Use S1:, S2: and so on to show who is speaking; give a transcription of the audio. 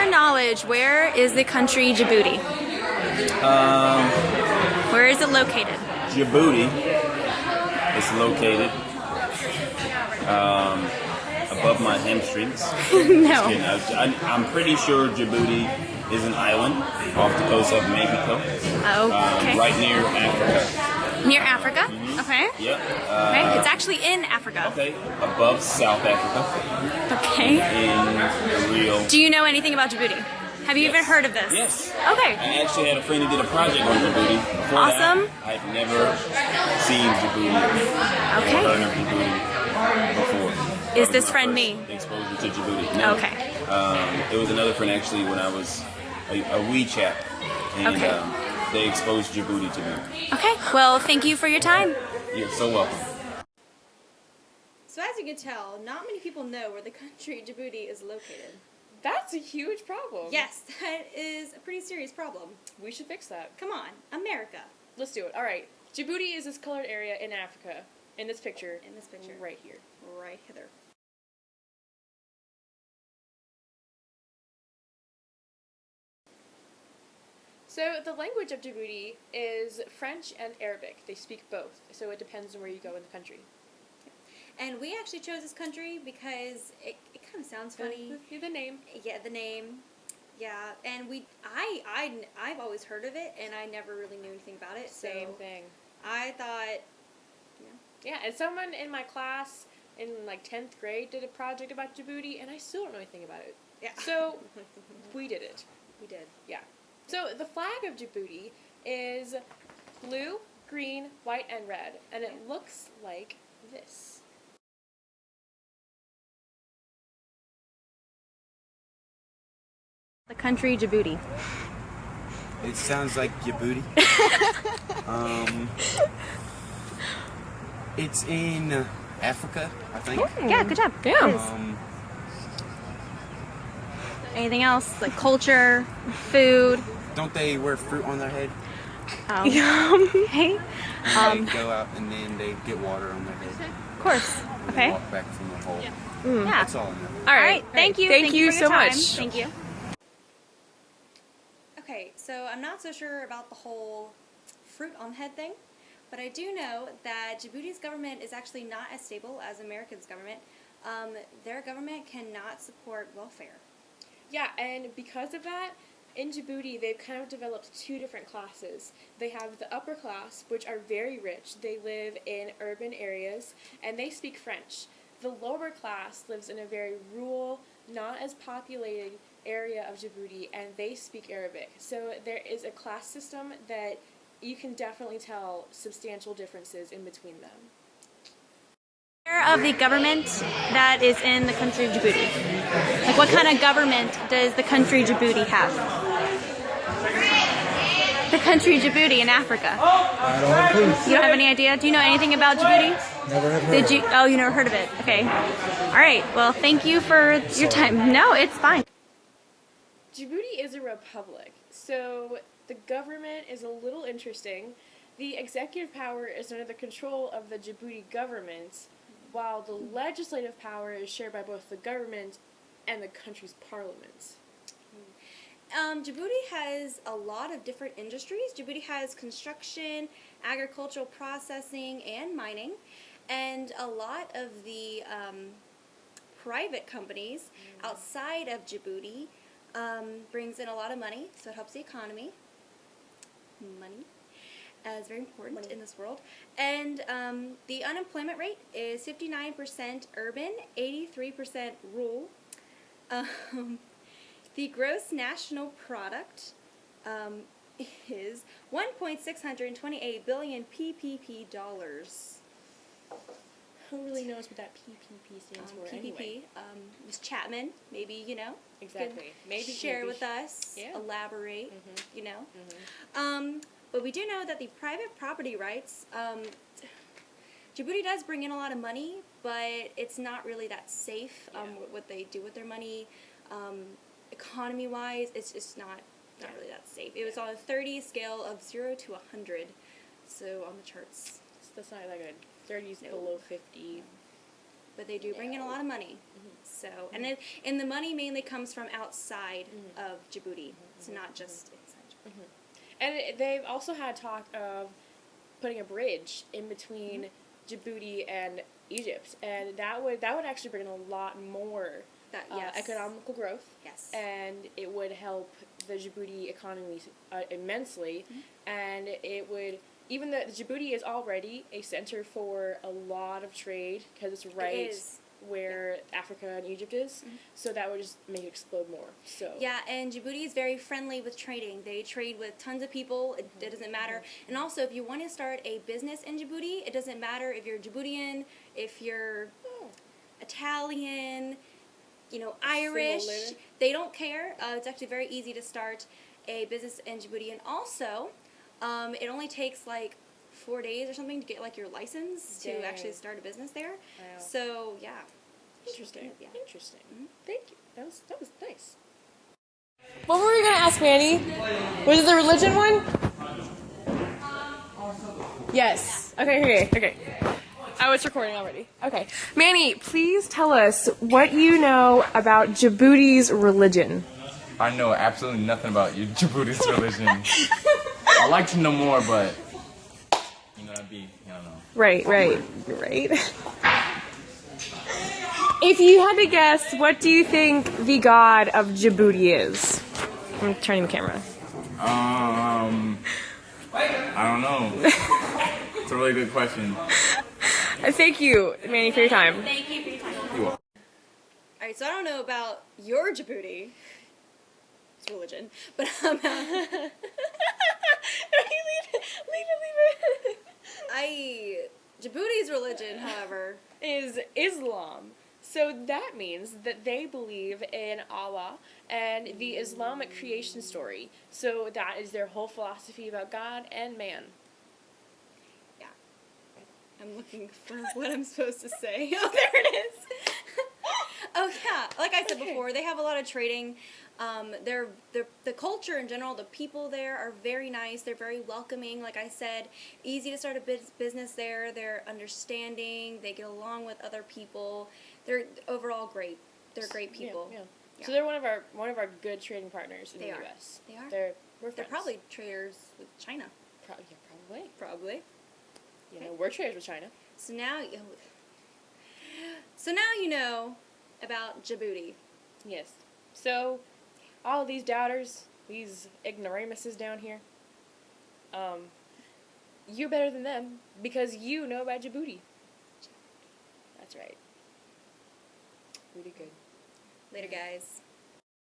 S1: your knowledge, where is the country Djibouti? Where is it located?
S2: Djibouti is located above my hamstrings.
S1: No.
S2: I'm pretty sure Djibouti is an island off the coast of Mexico.
S1: Okay.
S2: Right near Africa.
S1: Near Africa? Okay.
S2: Yep.
S1: Okay. It's actually in Africa.
S2: Okay. Above South Africa.
S1: Okay.
S2: In Rio.
S1: Do you know anything about Djibouti? Have you even heard of this?
S2: Yes.
S1: Okay.
S2: I actually had a friend who did a project on Djibouti. Before
S1: Awesome.
S2: that, I've never seen Djibouti.
S1: Okay.
S2: Heard of Djibouti before.
S1: Is this friend me?
S2: Exposure to Djibouti. No.
S1: Okay.
S2: It was another friend actually when I was a wee chap. And
S1: Okay.
S2: they exposed Djibouti to me.
S1: Okay. Well, thank you for your time.
S2: You're so welcome.
S1: So as you can tell, not many people know where the country Djibouti is located.
S3: That's a huge problem.
S1: Yes, that is a pretty serious problem.
S3: We should fix that.
S1: Come on, America.
S3: Let's do it. All right. Djibouti is this colored area in Africa. In this picture.
S1: In this picture.
S3: Right here.
S1: Right hither.
S3: So the language of Djibouti is French and Arabic. They speak both. So it depends on where you go in the country.
S1: And we actually chose this country because it kind of sounds funny.
S3: The name.
S1: Yeah, the name. Yeah, and I've always heard of it, and I never really knew anything about it.
S3: Same
S1: so
S3: thing.
S1: I thought,
S3: Yeah, and someone in my class in like 10th grade did a project about Djibouti, and I still don't know anything about it.
S1: yeah.
S3: So we did it.
S1: we did.
S3: Yeah. So the flag of Djibouti is blue, green, white, and red, and it looks like this.
S1: The country Djibouti.
S4: It sounds like Djibouti. It's in Africa, I think.
S1: Yeah, good job.
S3: Yeah.
S1: It is. Anything else? Like culture, food?
S4: Don't they wear fruit on their head?
S1: Hey.
S4: And they go out and then they get water on their head.
S1: Of course.
S4: And
S1: Okay.
S4: they walk back from the hole.
S1: Yeah.
S4: That's all I know.
S1: All right. Thank you.
S3: Thank you
S1: for your
S3: so
S1: time.
S3: much.
S1: Thank you. Okay, so I'm not so sure about the whole fruit on the head thing, but I do know that Djibouti's government is actually not as stable as America's government. Their government cannot support welfare.
S3: Yeah, and because of that, in Djibouti, they've kind of developed two different classes. They have the upper class, which are very rich. They live in urban areas, and they speak French. The lower class lives in a very rural, not as populated area of Djibouti, and they speak Arabic. So there is a class system that you can definitely tell substantial differences in between them.
S1: Of the government that is in the country of Djibouti. Like, what kind of government does the country Djibouti have? The country Djibouti in Africa.
S5: I don't have a clue.
S1: You don't have any idea? Do you know anything about Djibouti?
S5: Never have heard
S1: Did
S5: of
S1: you? Oh, you never heard of it. Okay. All right. Well, thank you for your time. No, it's fine.
S3: Djibouti is a republic, so the government is a little interesting. The executive power is under the control of the Djibouti government, while the legislative power is shared by both the government and the country's parliament.
S1: Djibouti has a lot of different industries. Djibouti has construction, agricultural processing, and mining. And a lot of the private companies outside of Djibouti brings in a lot of money, so it helps the economy. Money is very important in this world. And the unemployment rate is 59% urban, 83% rural. The gross national product is 1.628 billion PPP dollars.
S3: Who really knows what that PPP stands for
S1: PPP,
S3: anyway?
S1: Ms. Chapman, maybe, you know.
S3: Exactly. Maybe
S1: share with us,
S3: Yeah.
S1: elaborate, you know. But we do know that the private property rights, Djibouti does bring in a lot of money, but it's not really that safe. What they do with their money, economy-wise, it's just not really that safe. It was on a 30 scale of 0 to 100, so on the charts.
S3: That's not that good. 30 is below 50.
S1: but they do bring in a lot of money. So, and the money mainly comes from outside of Djibouti. It's not just inside Djibouti.
S3: And they've also had talk of putting a bridge in between Djibouti and Egypt, and that would actually bring in a lot more economical growth.
S1: Yes.
S3: And it would help the Djibouti economy immensely, and it would, even though Djibouti is already a center for a lot of trade because it's right where Africa and Egypt is, so that would just make it explode more. So
S1: yeah, and Djibouti is very friendly with trading. They trade with tons of people. It doesn't matter. And also, if you want to start a business in Djibouti, it doesn't matter if you're Djiboutian, if you're Italian, Irish. They don't care. It's actually very easy to start a business in Djibouti. And also, it only takes like 4 days or something to get like your license to actually start a business there.
S3: Wow.
S1: So yeah.
S3: Interesting.
S1: Yeah.
S3: Interesting. Thank you. That was nice. What were you gonna ask, Manny? Was it the religion one? Yes. Okay. I was recording already. Okay. Manny, please tell us what you know about Djibouti's religion.
S4: I know absolutely nothing about your Djibouti's religion. I'd like to know more, but it'd be, I don't know.
S3: Right. If you had to guess, what do you think the god of Djibouti is? I'm turning the camera.
S4: I don't know. It's a really good question.
S3: Thank you, Manny, for your time.
S1: Thank you for your time.
S4: You're welcome.
S1: Alright, so I don't know about your Djibouti. It's religion. But leave it. Djibouti's religion, however,
S3: is Islam. So that means that they believe in Allah and the Islamic creation story. So that is their whole philosophy about God and man.
S1: yeah. I'm looking for what I'm supposed to say. Oh, there it is. Oh, yeah. Like I said before, they have a lot of trading. The culture in general, the people there are very nice. They're very welcoming. Like I said, easy to start a business there. They're understanding. They get along with other people. They're overall great. They're great people.
S3: Yeah. So they're one of our good trading partners in the U.S.
S1: They are.
S3: We're
S1: They're probably traders with China.
S3: Probably. We're traders with China.
S1: So now you know about Djibouti.
S3: Yes. So all of these doubters, these ignoramuses down here, you're better than them because you know about Djibouti. That's right. Pretty good.
S1: Later, guys.